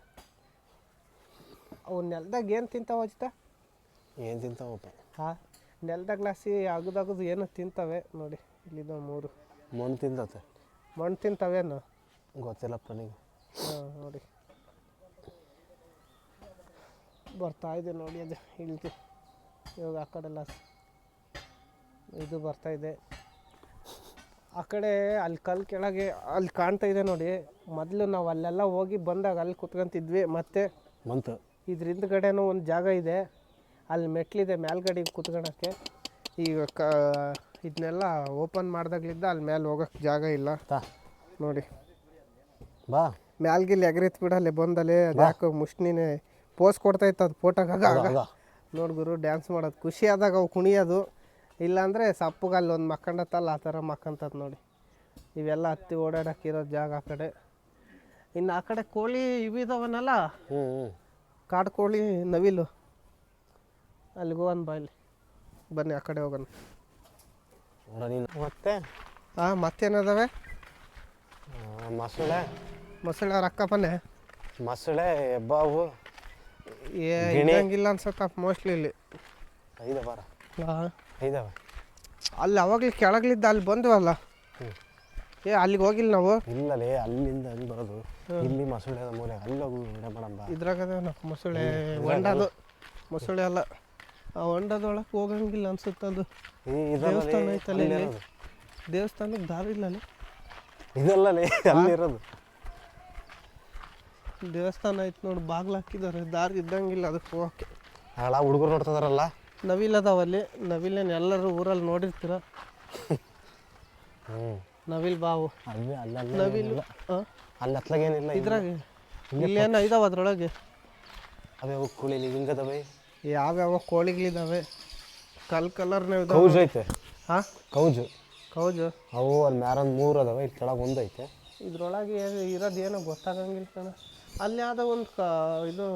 ಅವು ನೆಲದಾಗ ಏನು ತಿಂತಾವ ಅಜ್ಜ? ಏನು ತಿಂತಾವಪ್ಪ? ಹಾಂ, ನೆಲದಾಗ ಗ್ಲಾಸಿ ಅಗದು ಏನೋ ತಿಂತವೆ ನೋಡಿ. ಇಲ್ಲಿದ್ದಾವೆ 3. ಮಣ್ಣು ತಿಂದತೆ. ಮಣ್ಣು ತಿಂತವೇನು ಗೊತ್ತಿಲ್ಲಪ್ಪ ನೀವು. ಹಾಂ ನೋಡಿ ಬರ್ತಾಯಿದೆ ನೋಡಿ, ಅದು ಇಳ್ದು. ಇವಾಗ ಆ ಕಡೆಲ್ಲ ಇದು ಬರ್ತಾಯಿದೆ. ಆ ಕಡೆ ಅಲ್ಲಿ ಕಲ್ಲು ಕೆಳಗೆ ಅಲ್ಲಿ ಕಾಣ್ತಾ ಇದೆ ನೋಡಿ. ಮೊದಲು ನಾವು ಅಲ್ಲೆಲ್ಲ ಹೋಗಿ ಬಂದಾಗ ಅಲ್ಲಿ ಕುತ್ಕೊಂತಿದ್ವಿ. ಮತ್ತು ಇದ್ರ ಹಿಂದ್ಗಡೆನೂ ಒಂದು ಜಾಗ ಇದೆ, ಅಲ್ಲಿ ಮೆಟ್ಲಿದೆ ಮೇಲ್ಗಡೆ ಕುತ್ಕೊಳ್ಳೋಕ್ಕೆ. ಈಗ ಇದನ್ನೆಲ್ಲ ಓಪನ್ ಮಾಡ್ದಾಗ್ಲಿದ್ದ ಅಲ್ಲಿ ಮೇಲೆ ಹೋಗೋಕ್ಕೆ ಜಾಗ ಇಲ್ಲ ನೋಡಿ. ಬಾ ಮ್ಯಾಲ್ಗಿಲ್ಲಿ ಎಗರಿತ್ ಬಿಡಲ್ಲಿ ಬಂದಲ್ಲಿ. ಅದು ಯಾಕೆ ಮುಷ್ಣಿನೇ ಪೋಸ್ ಕೊಡ್ತಾಯಿತ್ತು ಅದು ಫೋಟೋಗಾಗ. ನೋಡಿ ಗುರು, ಡ್ಯಾನ್ಸ್ ಮಾಡೋದು ಖುಷಿ ಆದಾಗ ಅವು ಕುಣಿಯೋದು. ಇಲ್ಲಾಂದರೆ ಸಪ್ಪಗೆ ಅಲ್ಲಿ ಒಂದು ಮಕ್ಕಂಡತ್ತಲ್ಲ ಆ ಥರ ಮಕ್ಕಂತದ್ದು ನೋಡಿ. ಇವೆಲ್ಲ ಹತ್ತಿ ಓಡಾಡೋಕ್ಕಿರೋ ಜಾಗ ಆ ಕಡೆ. ಇನ್ನು ಆ ಕಡೆ ಕೋಳಿ ಇವಿದಾವನಲ್ಲ, ಕಾಡು ಕೋಳಿ, ನವಿಲು, ಅಲ್ಲಿಗೆ ಹೋಗೋಣ ಬಾ. ಇಲ್ಲಿ ಬನ್ನಿ, ಆ ಕಡೆ ಹೋಗೋಣ. ಮತ್ತೆ ಮತ್ತೇನದಾವೆ? ಮೊಸಳೆ ಅವ್ರ ಅಕ್ಕ ಬನ್ನೆ. ಮೊಸಳೆ, ಹೆಬ್ಬಾವು ಇರಂಗಿಲ್ಲ ಅನ್ಸತ್ತಪ್ಪ ಮೋಸ್ಟ್ಲಿ ಇಲ್ಲಿ. ಐದವ ಅಲ್ಲಿ ಅವಾಗಲೇ ಕೆಳಗ್ಲಿದ್ದ ಅಲ್ಲಿ ಬಂದ್ವಲ್ಲ. ಅಲ್ಲಿಗೆ ಹೋಗಿಲ್ಲ ನಾವು. ಇಲ್ಲಲೇ, ಅಲ್ಲಿಂದ ಹಂಗೆ ಬರೋದು. ಇಲ್ಲಿ ಮೊಸಳೆ ಅದ ಮೂಲೆ, ಅಲ್ಲಿ ಹೋಗು ಮಾಡಂಬ. ಇದ್ರಾಗದ ಮೊಸಳೆ, ಹೊಂಡದು ಮೊಸಳೆ ಅಲ್ಲ, ಆ ಹೊಂಡದೊಳಗೆ ಹೋಗಂಗಿಲ್ಲ ಅನ್ಸುತ್ತದು. ದೇವಸ್ಥಾನ ಐತಲ್ಲ ಇಲ್ಲಿ, ದೇವಸ್ಥಾನಕ್ಕೆ ದಾರಿ ಇಲ್ಲ ಅಲ್ಲಿ. ಇದಲ್ಲಲೇ ಅಲ್ಲಿರೋದು ದೇವಸ್ಥಾನ ಐತೆ ನೋಡಿ, ಬಾಗ್ಲು ಹಾಕಿದ್ದಾರೆ, ದಾರಿ ಇದ್ದಂಗಿಲ್ಲ ಅದಕ್ಕೆ ಹೋಗಕ್ಕೆ. ಅಲ್ಲ ಹುಡುಗರು ನೋಡ್ತಿದಾರಲ್ಲ, ನವಿಲ್ ಅದಾವಲ್ಲಿ. ನವಿಲೇನು ಎಲ್ಲರೂ ಊರಲ್ಲಿ ನೋಡಿರ್ತೀರ. ನವಿಲ್ ಬಾವು, ನವಿಲು ಅಲ್ಲಿ ಹತ್ಲಾಗೇನಿಲ್ಲ. ಇದ್ರಾಗ ಇಲ್ಲೇನೋ ಇದಾವೆ ಅದ್ರೊಳಗೆ. ಅವ್ಯಾವ ಕೋಳಿ ಹಿಂಗದವೆ, ಯಾವ್ಯಾವ ಕೋಳಿಗಳಿದ್ದಾವೆ. ಕಲರ್ನೇ ಕೌಜು ಐತೆ. ಹಾಂ, ಕೌಜು ಅವು ಅಲ್ಲಿ ಮ್ಯಾರೊಂದು 3 ಅದಾವೆ, ಇಲ್ಲಿ ಕೆಳಗೆ 1 ಐತೆ. ಇದ್ರೊಳಗೆ ಇರೋದು ಏನೋ ಗೊತ್ತಾಗಂಗಿಲ್ಲ ಕಣ. ಅಲ್ಲಿ ಯಾವುದೋ ಒಂದು ಇದು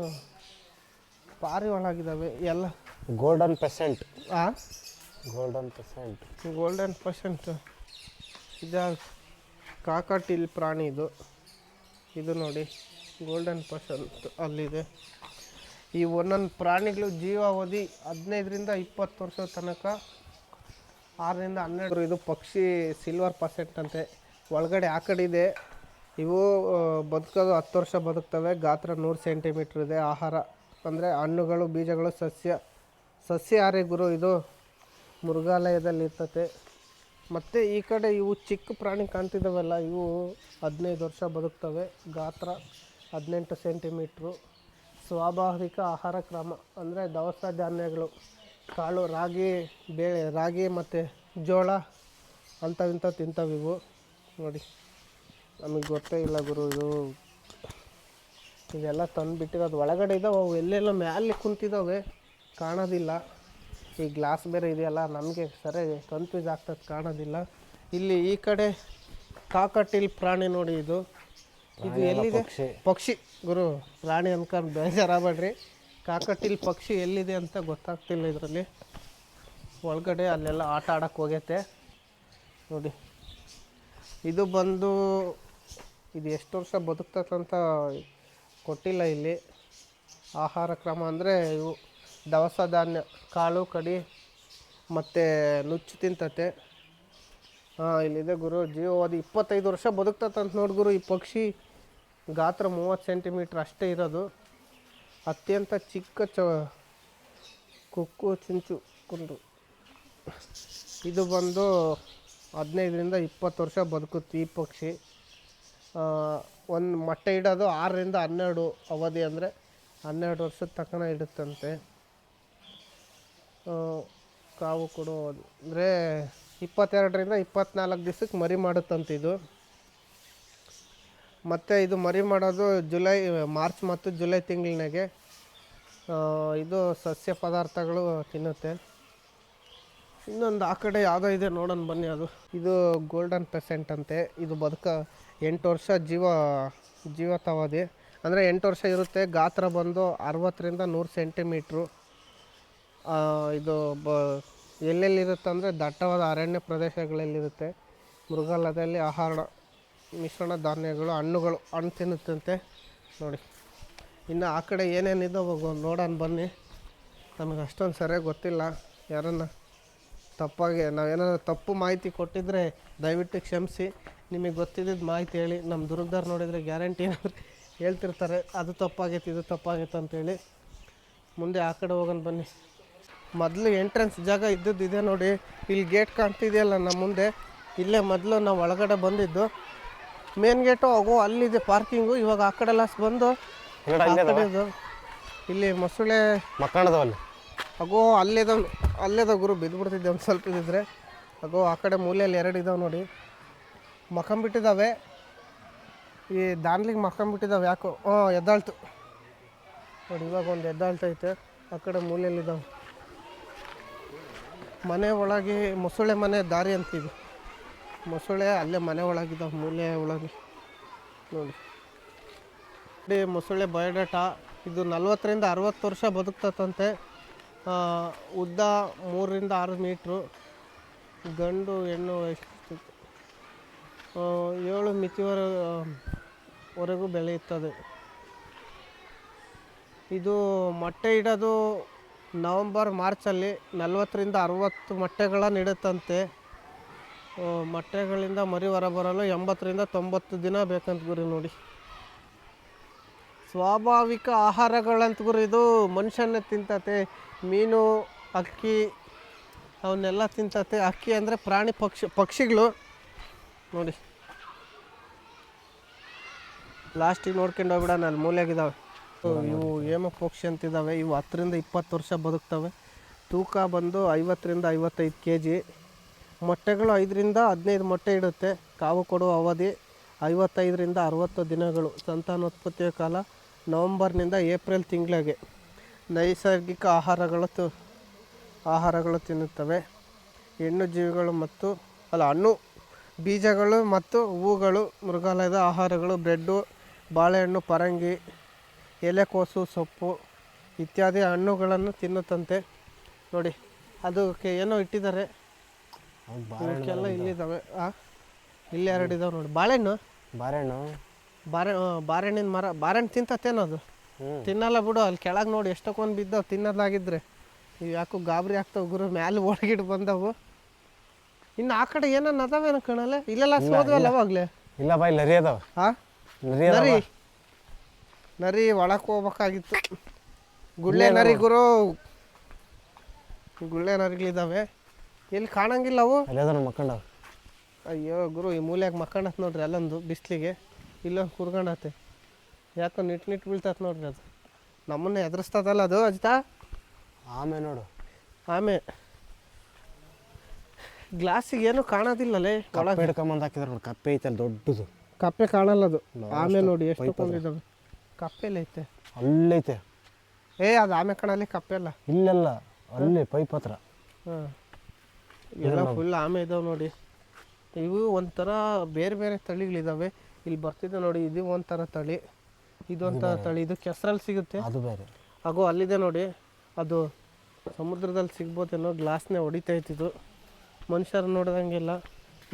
ಪಾರಿ ಒಳಗಿದ್ದಾವೆ ಎಲ್ಲ. Golden peasant. ಗೋಲ್ಡನ್ ಪೆಸೆಂಟ್ ಇದು ಕಾಕಟಿಲ್ ಪ್ರಾಣಿ ಇದು ನೋಡಿ, ಗೋಲ್ಡನ್ ಪೆಸೆಂಟ್ ಅಲ್ಲಿದೆ. ಈ ಒಂದೊಂದು ಪ್ರಾಣಿಗಳು ಜೀವಾವಧಿ 15ರಿಂದ 20 ವರ್ಷದ ತನಕ, 6ರಿಂದ 12. ಇದು ಪಕ್ಷಿ ಸಿಲ್ವರ್ ಪರ್ಸೆಂಟ್ ಅಂತೆ. ಒಳಗಡೆ ಆ ಕಡೆ ಇದೆ. ಇವು ಬದುಕೋದು 10 ವರ್ಷ ಬದುಕ್ತವೆ. ಗಾತ್ರ 100 ಸೆಂಟಿಮೀಟ್ರ್ ಇದೆ. ಆಹಾರ ಅಂದರೆ ಹಣ್ಣುಗಳು, ಬೀಜಗಳು, ಸಸ್ಯಾಹಾರಿ ಗುರು. ಇದು ಮೃಗಾಲಯದಲ್ಲಿ ಇರ್ತತೆ. ಮತ್ತು ಈ ಕಡೆ ಇವು ಚಿಕ್ಕ ಪ್ರಾಣಿ ಕಾಣ್ತಿದ್ದಾವಲ್ಲ, ಇವು 15 ವರ್ಷ ಬದುಕ್ತವೆ. ಗಾತ್ರ 18 ಸೆಂಟಿಮೀಟ್ರು. ಸ್ವಾಭಾವಿಕ ಆಹಾರ ಕ್ರಮ ಅಂದರೆ ದವಸ ಧಾನ್ಯಗಳು, ಕಾಳು, ರಾಗಿ ಮತ್ತು ಜೋಳ ಅಂಥವಿಂಥ ತಿಂತಾವಿವು ನೋಡಿ. ನಮಗೆ ಗೊತ್ತೇ ಇಲ್ಲ ಗುರು. ಇದೆಲ್ಲ ತಂದು ಬಿಟ್ಟಿರೋದು ಒಳಗಡೆ ಇದ್ದಾವೆ, ಅವು ಎಲ್ಲೆಲ್ಲ ಮ್ಯಾಲೆ ಕುಂತಿದ್ದಾವೆ, ಕಾಣೋದಿಲ್ಲ. ಈ ಗ್ಲಾಸ್ ಬೇರೆ ಇದೆಯಲ್ಲ, ನಮಗೆ ಸರಿ ಕನ್ಫ್ಯೂಸ್ ಆಗ್ತದೆ, ಕಾಣೋದಿಲ್ಲ. ಇಲ್ಲಿ ಈ ಕಡೆ ಕಾಕಟಿಲ್ ಪ್ರಾಣಿ ನೋಡಿ, ಇದು ಎಲ್ಲಿದೆ? ಪಕ್ಷಿ ಗುರು, ಪ್ರಾಣಿ ಅನ್ಕೊಂಡು ಬೇಜಾರಾಗಬೇಡ್ರಿ. ಕಾಕಟಿಲ್ ಪಕ್ಷಿ ಎಲ್ಲಿದೆ ಅಂತ ಗೊತ್ತಾಗ್ತಿಲ್ಲ ಇದರಲ್ಲಿ. ಒಳಗಡೆ ಅಲ್ಲೆಲ್ಲ ಆಟ ಆಡೋಕ್ಕೆ ಹೋಗೈತೆ ನೋಡಿ. ಇದು ಬಂದು ಇದು ಎಷ್ಟು ವರ್ಷ ಬದುಕ್ತಕ್ಕಂತ ಕೊಟ್ಟಿಲ್ಲ ಇಲ್ಲಿ. ಆಹಾರ ಕ್ರಮ ಅಂದರೆ ಇವು ದವಸ ಧಾನ್ಯ, ಕಾಳು ಕಡಿ ಮತ್ತು ನುಚ್ಚು ತಿಂತತೆ. ಇಲ್ಲಿದೆ ಗುರು, ಜೀವವಾದಿ 25 ವರ್ಷ ಬದುಕ್ತಂತ ನೋಡಿ ಗುರು. ಈ ಪಕ್ಷಿ ಗಾತ್ರ 30 ಸೆಂಟಿಮೀಟ್ರ್ ಅಷ್ಟೇ ಇರೋದು. ಅತ್ಯಂತ ಚಿಕ್ಕ ಕುಕ್ಕು ಚಿಂಚು ಕುಂಡು. ಇದು ಬಂದು 15ರಿಂದ 20 ವರ್ಷ ಬದುಕುತ್ತೆ ಈ ಪಕ್ಷಿ. ಒಂದು ಮೊಟ್ಟೆ ಇಡೋದು 6ರಿಂದ 12 ಅವಧಿ, ಅಂದರೆ 12 ವರ್ಷದ ತನಕ ಇಡುತ್ತಂತೆ. ಕಾವು ಕೊಡೋದು ಅಂದರೆ 22ರಿಂದ 24 ದಿವಸಕ್ಕೆ ಮರಿ ಮಾಡುತ್ತಂತೆ ಇದು. ಮತ್ತು ಇದು ಮರಿ ಮಾಡೋದು ಮಾರ್ಚ್ ಮತ್ತು ಜುಲೈ ತಿಂಗಳಿನಾಗೆ. ಇದು ಸಸ್ಯ ಪದಾರ್ಥಗಳು ತಿನ್ನುತ್ತೆ. ಇನ್ನೊಂದು ಆ ಕಡೆ ಯಾವುದೋ ಇದೆ ನೋಡೋಣ ಬನ್ನಿ. ಇದು ಗೋಲ್ಡನ್ ಪೆಸೆಂಟ್ ಅಂತೆ. ಇದು 8 ವರ್ಷ ಜೀವಿತಾವಧಿ, ಅಂದರೆ 8 ವರ್ಷ ಇರುತ್ತೆ. ಗಾತ್ರ ಬಂದು 60ರಿಂದ 100 ಸೆಂಟಿಮೀಟ್ರು. ಇದು ಎಲ್ಲೆಲ್ಲಿರುತ್ತೆ ಅಂದರೆ ದಟ್ಟವಾದ ಅರಣ್ಯ ಪ್ರದೇಶಗಳಲ್ಲಿರುತ್ತೆ. ಮೃಗಾಲಯದಲ್ಲಿ ಆಹಾರ ಮಿಶ್ರಣ ಧಾನ್ಯಗಳು, ಹಣ್ಣು ತಿನ್ನುತ್ತಂತೆ ನೋಡಿ. ಇನ್ನು ಆ ಕಡೆ ಏನೇನಿದ್ದಾವೆ ನೋಡೋಣ ಬನ್ನಿ. ನಮಗೆ ಅಷ್ಟೊಂದು ಸರಿಯಾಗಿ ಗೊತ್ತಿಲ್ಲ. ಯಾರನ್ನ ನಾವೇನಾದ್ರು ತಪ್ಪು ಮಾಹಿತಿ ಕೊಟ್ಟಿದ್ದರೆ ದಯವಿಟ್ಟು ಕ್ಷಮಿಸಿ. ನಿಮಗೆ ಗೊತ್ತಿದ್ದ ಮಾಹಿತಿ ಹೇಳಿ. ನಮ್ಮ ದುರ್ಗದವ್ರು ನೋಡಿದರೆ ಗ್ಯಾರಂಟಿ ಏನಾದರೂ ಹೇಳ್ತಿರ್ತಾರೆ, ಅದು ತಪ್ಪಾಗೈತೆ ಇದು ತಪ್ಪಾಗೈತೆ ಅಂತೇಳಿ. ಮುಂದೆ ಆ ಕಡೆ ಹೋಗೋಣ ಬನ್ನಿ. ಮೊದಲು ಎಂಟ್ರೆನ್ಸ್ ಜಾಗ ಇದೆ ನೋಡಿ. ಇಲ್ಲಿ ಗೇಟ್ ಕಾಣ್ತಿದೆಯಲ್ಲ ನಮ್ಮ ಮುಂದೆ, ಇಲ್ಲೇ ಮೊದಲು ನಾವು ಒಳಗಡೆ ಬಂದಿದ್ದು. ಮೇನ್ ಗೇಟು ಅಲ್ಲಿದೆ ಪಾರ್ಕಿಂಗು. ಇವಾಗ ಆ ಕಡೆ ಲಾಸ್ ಬಂದು ಇಲ್ಲಿ ಮೊಸಳೆ ಮಕ್ಕಳದವಲ್ಲಿ ಅಲ್ಲೇದ ಗುರು, ಬಿದ್ದುಬಿಡ್ತಿದ್ದೆ ಒಂದು ಸ್ವಲ್ಪ ಇದ್ದಿದ್ರೆ. ಆ ಕಡೆ ಮೂಲೆಯಲ್ಲಿ 2 ಇದಾವೆ ನೋಡಿ, ಮಕ್ಕಂಬಿಟ್ಟಿದ್ದಾವೆ. ಈ ದಾನ್ಲಿಗೆ ಮಕ್ಕಂಬಿಟ್ಟಿದ್ದಾವೆ ಯಾಕೋ. ಎದ್ದಾಳ್ತು ನೋಡಿ, ಇವಾಗ ಒಂದು ಎದ್ದಾಳ್ತೈತೆ. ಆ ಕಡೆ ಮೂಲೆಯಲ್ಲಿದ್ದಾವೆ. ಮನೆ ಒಳಗೆ ಮೊಸಳೆ ಮನೆ ದಾರಿ ಅಂತೀವಿ. ಮೊಸಳೆ ಅಲ್ಲೇ ಮನೆ ಒಳಗಿದ್ದಾವೆ, ಮೂಲೆ ಒಳಗೆ ನೋಡಿ. ಮೊಸಳೆ ಬಯೋಡಾಟಾ. ಇದು 40ರಿಂದ 60 ವರ್ಷ ಬದುಕ್ತಂತೆ. ಉದ್ದ 3ರಿಂದ 6 ಮೀಟ್ರು. ಗಂಡು ಹೆಣ್ಣು ಎಷ್ಟು 7 ಮಿತಿವರೆಗೂ ಬೆಳೆಯುತ್ತದೆ. ಇದು ಮೊಟ್ಟೆ ಇಡೋದು ನವಂಬರ್ ಮಾರ್ಚಲ್ಲಿ 40ರಿಂದ 60 ಮೊಟ್ಟೆಗಳನ್ನು ಇಡುತ್ತಂತೆ. ಮೊಟ್ಟೆಗಳಿಂದ ಮರಿ ಹೊರಬರಲು 80ರಿಂದ 90 ದಿನ ಬೇಕಂತ ಗುರಿ ನೋಡಿ. ಸ್ವಾಭಾವಿಕ ಆಹಾರಗಳಂತ ಗುರು, ಇದು ಮನುಷ್ಯನ್ನೇ ತಿಂತತೆ. ಮೀನು, ಅಕ್ಕಿ ಅವನ್ನೆಲ್ಲ ತಿಂತತೆ. ಅಕ್ಕಿ ಅಂದರೆ ಪ್ರಾಣಿ ಪಕ್ಷಿಗಳು ನೋಡಿ. ಲಾಸ್ಟಿಗೆ ನೋಡ್ಕೊಂಡು ಹೋಗ್ಬಿಡ, ಅಲ್ಲಿ ಮೂಲೆಯಾಗಿದ್ದಾವೆ ಇವು. ಹೇಮ ಪಕ್ಷಿ ಅಂತಿದ್ದಾವೆ. ಇವು 10ರಿಂದ 20 ವರ್ಷ ಬದುಕ್ತವೆ. ತೂಕ ಬಂದು 50ರಿಂದ 55 kg. ಮೊಟ್ಟೆಗಳು 5ರಿಂದ 15 ಮೊಟ್ಟೆ ಇಡುತ್ತೆ. ಕಾವು ಕೊಡುವ ಅವಧಿ 55ರಿಂದ 60 ದಿನಗಳು. ಸಂತಾನೋತ್ಪತ್ತಿಯ ಕಾಲ ನವಂಬರ್ನಿಂದ ಏಪ್ರಿಲ್ ತಿಂಗಳಿಗೆ. ನೈಸರ್ಗಿಕ ಆಹಾರಗಳು ತಿನ್ನುತ್ತವೆ. ಹೆಣ್ಣು ಜೀವಿಗಳು ಮತ್ತು ಹಣ್ಣು, ಬೀಜಗಳು ಮತ್ತು ಹೂಗಳು. ಮೃಗಾಲಯದ ಆಹಾರಗಳು ಬ್ರೆಡ್ಡು, ಬಾಳೆಹಣ್ಣು, ಪರಂಗಿ, ಎಲೆಕೋಸು, ಸೊಪ್ಪು ಇತ್ಯಾದಿ ಹಣ್ಣುಗಳನ್ನು ತಿನ್ನುತ್ತಂತೆ ನೋಡಿ. ಅದಕ್ಕೆ ಏನೋ ಇಟ್ಟಿದ್ದಾರೆ. ಇವಕ್ಕೆಲ್ಲ ಇಲ್ಲಿದ್ದಾವೆ. ಇಲ್ಲಿ 2 ಇದ್ದಾವೆ ನೋಡಿ. ಬಾಳೆಹಣ್ಣಿನ ಮರ. ಬಾಳೆಹಣ್ಣು ತಿಂತತ್ತೇನೋ ಅದು. ತಿನ್ನಲ್ಲ ಬಿಡು, ಅಲ್ಲಿ ಕೆಳಗೆ ನೋಡಿ ಎಷ್ಟಕ್ಕೊಂದು ಬಿದ್ದಾವೆ. ತಿನ್ನೋದಾಗಿದ್ರೆ ಇವು ಯಾಕೋ ಗಾಬರಿ ಆಗ್ತಾವೆ ಗುರು, ಮ್ಯಾಲೆ ಒಳಗಿಟ್ಟು ಬಂದವು. ಇನ್ನು ಆ ಕಡೆ ಏನನ್ನ ಅದಾವೇನೋ ಕಾಣಲ್ಲ. ಇಲ್ಲೆಲ್ಲ ಸೋದ್ವಲ್ಲ ಅವಾಗಲೇ. ಇಲ್ಲ ಬಾಯ್, ನರಿ ಅದಾವ. ನರಿ ಒಳಕ್ಕೆ ಹೋಗ್ಬೇಕಾಗಿತ್ತು. ಗುಳ್ಳೆ ನರಿ ಗುರು, ಗುಳ್ಳೆ ನರಿಗಳಿದ್ದಾವೆ. ಎಲ್ಲಿ ಕಾಣಂಗಿಲ್ಲ ಅವು. ಮಕ್ಕಂಡವ. ಅಯ್ಯೋ ಗುರು, ಈ ಮೂಲೆಯಾಗ ಮಕ್ಕಂಡತ್ ನೋಡ್ರಿ. ಅಲ್ಲೊಂದು ಬಿಸಿಲಿಗೆ ಇಲ್ಲೊಂದು ಕುರ್ಗಣತೆ. ಯಾಕೋ ನಿಟ್ಟು ಬೀಳ್ತತ್ ನೋಡ್ರಿ. ಅದು ನಮ್ಮನ್ನ ಎದುರಿಸ್ತದಲ್ಲ ಅದು. ಅಜ್ತಾ ನೋಡು, ಗ್ಲಾಸಿಗೆ ಏನು ಕಾಣೋದಿಲ್ಲಲೇ. ಒಳಗೆ ಹಿಡ್ಕೊಂಬಂದು ಹಾಕಿದ್ರು ನೋಡಿ. ಕಪ್ಪೆ ಐತಲ್ಲ ದೊಡ್ಡದು. ಕಪ್ಪೆ ಕಾಣಲ್ಲ ಅದು. ಆಮೆ ನೋಡಿ ಎಷ್ಟು ಕೊಂಡಿದ್ದಾವೆ. ಕಪ್ಪೆಲ್ಲ ಐತೆ ಅಲ್ಲೈತೆ. ಅದು ಆಮೆ ಕಾಣಲ್ಲಿ ಕಪ್ಪೆ ಅಲ್ಲ. ಇಲ್ಲೆಲ್ಲ ಅಲ್ಲಿ ಪೈಪ್ ಹತ್ರ. ಹಾಂ ಎಲ್ಲ ಫುಲ್ ಆಮೆ ಇದಾವೆ ನೋಡಿ. ಇವು ಒಂಥರ ಬೇರೆ ಬೇರೆ ತಳಿಗಳಿದ್ದಾವೆ. ಇಲ್ಲಿ ಬರ್ತಿದ್ದೆ ನೋಡಿ, ಇದು ಒಂಥರ ತಳಿ, ಇದೊಂಥರ ತಳಿ. ಇದು ಕೆಸರಲ್ಲಿ ಸಿಗುತ್ತೆ. ಅದು ಬೇರೆ. ಹಾಗೂ ಅಲ್ಲಿದೆ ನೋಡಿ, ಅದು ಸಮುದ್ರದಲ್ಲಿ ಸಿಗ್ಬೋದೇನೋ. ಗ್ಲಾಸ್ನೇ ಹೊಡಿತಾ ಇತ್ತಿದ್ದು. ಮನುಷ್ಯರು ನೋಡ್ದಂಗೆಲ್ಲ.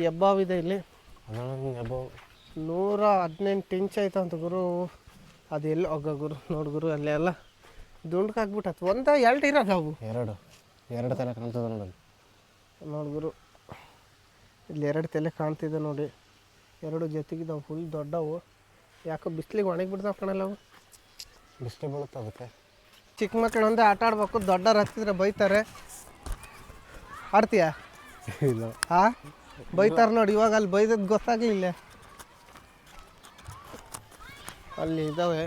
ಹೆಬ್ಬಾವಿದೆ ಇಲ್ಲಿ. 118 ಇಂಚ್ ಆಯ್ತಂತ ಗುರು. ಅದು ಎಲ್ಲಿ ಹೋಗ ಗುರು, ನೋಡಿ ಗುರು ಅಲ್ಲೆಲ್ಲ ದುಂಡ್ಕಾಗ್ಬಿಟ್ಟತ್ತು. ಎರಡು ಇರೋದು ಅವು. ಎರಡು ತಲೆ ಕಾಣ್ತದೆ ನೋಡಿ ಗುರು, ಇಲ್ಲಿ 2 ತಲೆ ಕಾಣ್ತಿದೆ ನೋಡಿ. 2 ಜೊತೆಗಿದ್ದಾವೆ, ಫುಲ್ ದೊಡ್ಡವು. ಯಾಕೋ ಬಿಸಿಲಿಗೆ ಒಣಗಿಬಿಡ್ತಾವೆ ಕಣಲ್ಲ ಅವು. ಬಿಸಿಲು ಬೀಳುತ್ತೆ ಅದಕ್ಕೆ. ಚಿಕ್ಕ ಮಕ್ಕಳು ಒಂದೇ ಆಟ ಆಡ್ಬೇಕು, ದೊಡ್ಡವ್ರು ಹತ್ತಿದ್ರೆ ಬೈತಾರೆ. ಆಡ್ತೀಯಾ? ಇಲ್ಲ. ಬೈತಾರೆ ನೋಡಿ. ಇವಾಗ ಅಲ್ಲಿ ಬೈದದ್ದು ಗೊತ್ತಾಗಲಿಲ್ಲ. ಅಲ್ಲಿ ಇದ್ದಾವೆ,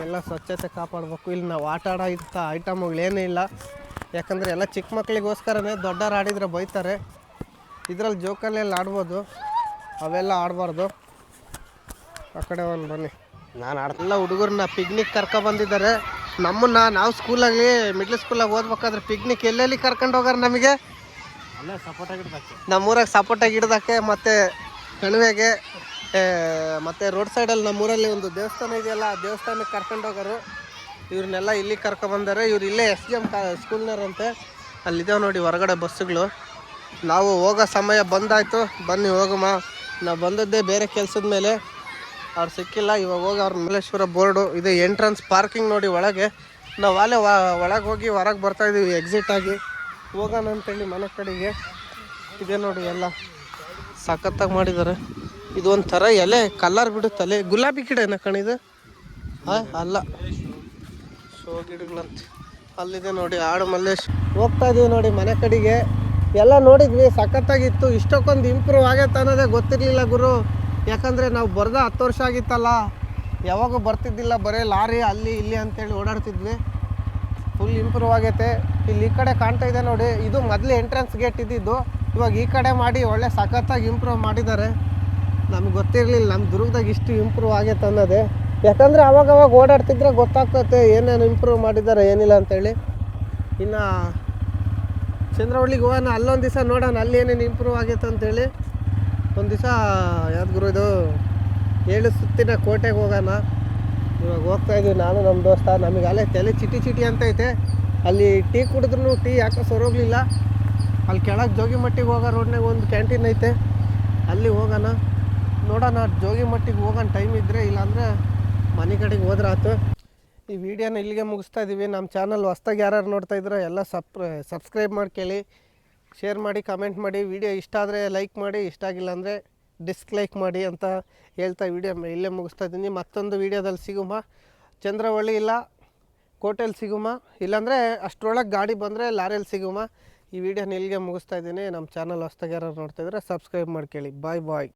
ಎಲ್ಲ ಸ್ವಚ್ಛತೆ ಕಾಪಾಡಬೇಕು. ಇಲ್ಲಿ ನಾವು ಆಟ ಆಡೋ ಐಟಮ್ಗಳೇನೇ ಇಲ್ಲ. ಯಾಕಂದರೆ ಎಲ್ಲ ಚಿಕ್ಕ ಮಕ್ಕಳಿಗೋಸ್ಕರನೇ. ದೊಡ್ಡವ್ರು ಆಡಿದರೆ ಬೈತಾರೆ. ಇದರಲ್ಲಿ ಜೋಕಲ್ಲೆಲ್ಲ ಆಡ್ಬೋದು, ಅವೆಲ್ಲ ಆಡಬಾರ್ದು. ಆ ಕಡೆ ಒಂದು ಬನ್ನಿ. ನಾನು ಎಲ್ಲ ಹುಡುಗರನ್ನ ಪಿಕ್ನಿಕ್ ಕರ್ಕೊಬಂದಿದ್ದಾರೆ. ನಾವು ಸ್ಕೂಲಾಗಲಿ ಮಿಡ್ಲ್ ಸ್ಕೂಲಾಗಿ ಓದ್ಬೇಕಾದ್ರೆ ಪಿಕ್ನಿಕ್ ಎಲ್ಲೆಲ್ಲಿ ಕರ್ಕೊಂಡು ಹೋಗಾರೆ ನಮಗೆ. ಅಲ್ಲೇ ಸಪೋರ್ಟಾಗಿಡ್ದಕ್ಕೆ, ನಮ್ಮೂರಾಗ ಸಪೋರ್ಟಾಗಿ ಇಡ್ದಕ್ಕೆ, ಮತ್ತು ಕಣಿವೆಗೆ, ಮತ್ತು ರೋಡ್ ಸೈಡಲ್ಲಿ ನಮ್ಮೂರಲ್ಲಿ ಒಂದು ದೇವಸ್ಥಾನ ಇದೆಯಲ್ಲ, ಆ ದೇವಸ್ಥಾನಕ್ಕೆ ಕರ್ಕೊಂಡು ಹೋಗೋರು. ಇವ್ರನ್ನೆಲ್ಲ ಇಲ್ಲಿ ಕರ್ಕೊಬಂದಾರೆ. ಇವ್ರು ಇಲ್ಲೇ SGM ಸ್ಕೂಲ್ನವ್ರಂತೆ. ಅಲ್ಲಿದ್ದಾವೆ ನೋಡಿ ಹೊರಗಡೆ ಬಸ್ಸುಗಳು. ನಾವು ಹೋಗೋ ಸಮಯ ಬಂದಾಯಿತು, ಬನ್ನಿ ಹೋಗಮ್ಮ. ನಾವು ಬಂದದ್ದೇ ಬೇರೆ ಕೆಲಸದ ಮೇಲೆ, ಅವ್ರು ಸಿಕ್ಕಿಲ್ಲ. ಇವಾಗ ಹೋಗಿ ಅವ್ರ ಮಲ್ಲೇಶ್ವರ ಬೋರ್ಡು ಇದು ಎಂಟ್ರೆನ್ಸ್ ಪಾರ್ಕಿಂಗ್ ನೋಡಿ ಒಳಗೆ. ನಾವು ಅಲ್ಲೇ ಒಳಗೆ ಹೋಗಿ ಹೊರಗೆ ಬರ್ತಾಯಿದ್ದೀವಿ, ಎಕ್ಸಿಟ್ ಆಗಿ ಹೋಗೋಣ ಅಂತೇಳಿ ಮನೆ ಕಡೆಗೆ. ಇದೆ ನೋಡಿ, ಎಲ್ಲ ಸಖತ್ತಾಗಿ ಮಾಡಿದ್ದಾರೆ. ಇದು ಒಂಥರ ಎಲೆ ಕಲರ್ ಬಿಡುತ್ತಲೆ. ಗುಲಾಬಿ ಗಿಡ ಏನ ಕಣಿದು? ಅಲ್ಲ, ಶೋ ಗಿಡಗಳಂತ. ಅಲ್ಲಿದೆ ನೋಡಿ ಆಡು ಮಲ್ಲೇಶ್. ಹೋಗ್ತಾ ಇದೀವಿ ನೋಡಿ ಮನೆ ಕಡೆಗೆ. ಎಲ್ಲ ನೋಡಿದ್ವಿ, ಸಖತ್ತಾಗಿತ್ತು. ಇಷ್ಟಕ್ಕೊಂದು ಇಂಪ್ರೂವ್ ಆಗೈತೆ ಅನ್ನೋದೇ ಗೊತ್ತಿರಲಿಲ್ಲ ಗುರು. ಯಾಕಂದರೆ ನಾವು ಬರ್ದ 10 ವರ್ಷ ಆಗಿತ್ತಲ್ಲ, ಯಾವಾಗೂ ಬರ್ತಿದ್ದಿಲ್ಲ. ಬರೀ ಲಾರಿ ಅಲ್ಲಿ ಇಲ್ಲಿ ಅಂತೇಳಿ ಓಡಾಡ್ತಿದ್ವಿ. ಫುಲ್ ಇಂಪ್ರೂವ್ ಆಗೈತೆ. ಇಲ್ಲಿ ಈ ಕಡೆ ಕಾಣ್ತಾ ಇದೆ ನೋಡಿ, ಇದು ಮೊದಲು ಎಂಟ್ರೆನ್ಸ್ ಗೇಟ್ ಇದ್ದಿದ್ದು. ಇವಾಗ ಈ ಕಡೆ ಮಾಡಿ ಒಳ್ಳೆ ಸಖತ್ತಾಗಿ ಇಂಪ್ರೂವ್ ಮಾಡಿದ್ದಾರೆ. ನಮ್ಗೆ ಗೊತ್ತಿರಲಿಲ್ಲ ನಮ್ಮ ದುರ್ಗದಾಗ ಇಷ್ಟು ಇಂಪ್ರೂವ್ ಆಗೈತೆ ಅನ್ನೋದೇ. ಯಾಕಂದರೆ ಅವಾಗವಾಗ ಓಡಾಡ್ತಿದ್ರೆ ಗೊತ್ತಾಗ್ತೈತೆ ಏನೇನು ಇಂಪ್ರೂವ್ ಮಾಡಿದ್ದಾರೆ ಏನಿಲ್ಲ ಅಂತೇಳಿ. ಇನ್ನು ಚಂದ್ರವಳ್ಳಿಗೆ ಹೋಗೋಣ, ಅಲ್ಲೊಂದು ದಿವಸ ನೋಡೋಣ ಅಲ್ಲಿ ಏನೇನು ಇಂಪ್ರೂವ್ ಆಗೈತೆ ಅಂತೇಳಿ. ಒಂದು ದಿವಸ ಯಾವ್ದು ಗುರು ಇದು 7 ಸುತ್ತಿನ ಕೋಟೆಗೆ ಹೋಗೋಣ. ಇವಾಗ ಹೋಗ್ತಾಯಿದ್ದೀವಿ ನಾನು ನಮ್ಮ ದೋಸ್ತ. ನಮಗೆ ಅಲ್ಲೇ ತಲೆ ಚಿಟಿ ಅಂತೈತೆ. ಅಲ್ಲಿ ಟೀ ಕುಡಿದ್ರೂ ಟೀ ಯಾಕೋ ಸರೋಗಲಿಲ್ಲ. ಅಲ್ಲಿ ಕೆಳಗೆ ಜೋಗಿಮಟ್ಟಿಗೆ ಹೋಗೋ ರೋಡ್ನಾಗ ಒಂದು ಕ್ಯಾಂಟೀನ್ ಐತೆ, ಅಲ್ಲಿ ಹೋಗೋಣ. ನೋಡೋಣ ಜೋಗಿಮಟ್ಟಿಗೆ ಹೋಗೋಣ ಟೈಮ್ ಇದ್ದರೆ, ಇಲ್ಲಾಂದರೆ ಮನೆ ಕಡೆಗೆ ಹೋದ್ರೆ ಆಯ್ತು. ಈ ವಿಡಿಯೋನ ಇಲ್ಲಿಗೆ ಮುಗಿಸ್ತಾ ಇದ್ದೀವಿ. ನಮ್ಮ ಚಾನಲ್ ಹೊಸ್ದಾಗಿ ಯಾರು ನೋಡ್ತಾ ಇದ್ರೆ ಎಲ್ಲ ಸಬ್ಸ್ಕ್ರೈಬ್ ಮಾಡ್ಕೊಳ್ಳಿ, ಶೇರ್ ಮಾಡಿ, ಕಮೆಂಟ್ ಮಾಡಿ. ವಿಡಿಯೋ ಇಷ್ಟ ಆದರೆ ಲೈಕ್ ಮಾಡಿ, ಇಷ್ಟ ಆಗಿಲ್ಲ ಅಂದರೆ ಡಿಸ್ಲೈಕ್ ಮಾಡಿ ಅಂತ ಹೇಳ್ತಾ ವಿಡಿಯೋ ಇಲ್ಲೇ ಮುಗಿಸ್ತಾ ಇದ್ದೀನಿ. ಮತ್ತೊಂದು ವಿಡಿಯೋದಲ್ಲಿ ಸಿಗುಮ. ಚಂದ್ರವಳ್ಳಿ ಇಲ್ಲ ಕೋಟೆಯಲ್ಲಿ ಸಿಗುಮ, ಇಲ್ಲಾಂದರೆ ಅಷ್ಟರೊಳಗೆ ಗಾಡಿ ಬಂದರೆ ಲಾರಿಯಲ್ಲಿ ಸಿಗುಮ. ಈ ವಿಡಿಯೋನ ಇಲ್ಲಿಗೆ ಮುಗಿಸ್ತಾ ಇದ್ದೀನಿ. ನಮ್ಮ ಚಾನಲ್ ಹೊಸ್ದಾಗಿ ಯಾರು ನೋಡ್ತಾ ಇದ್ರೆ ಸಬ್ಸ್ಕ್ರೈಬ್ ಮಾಡ್ಕೊಳ್ಳಿ. ಬಾಯ್.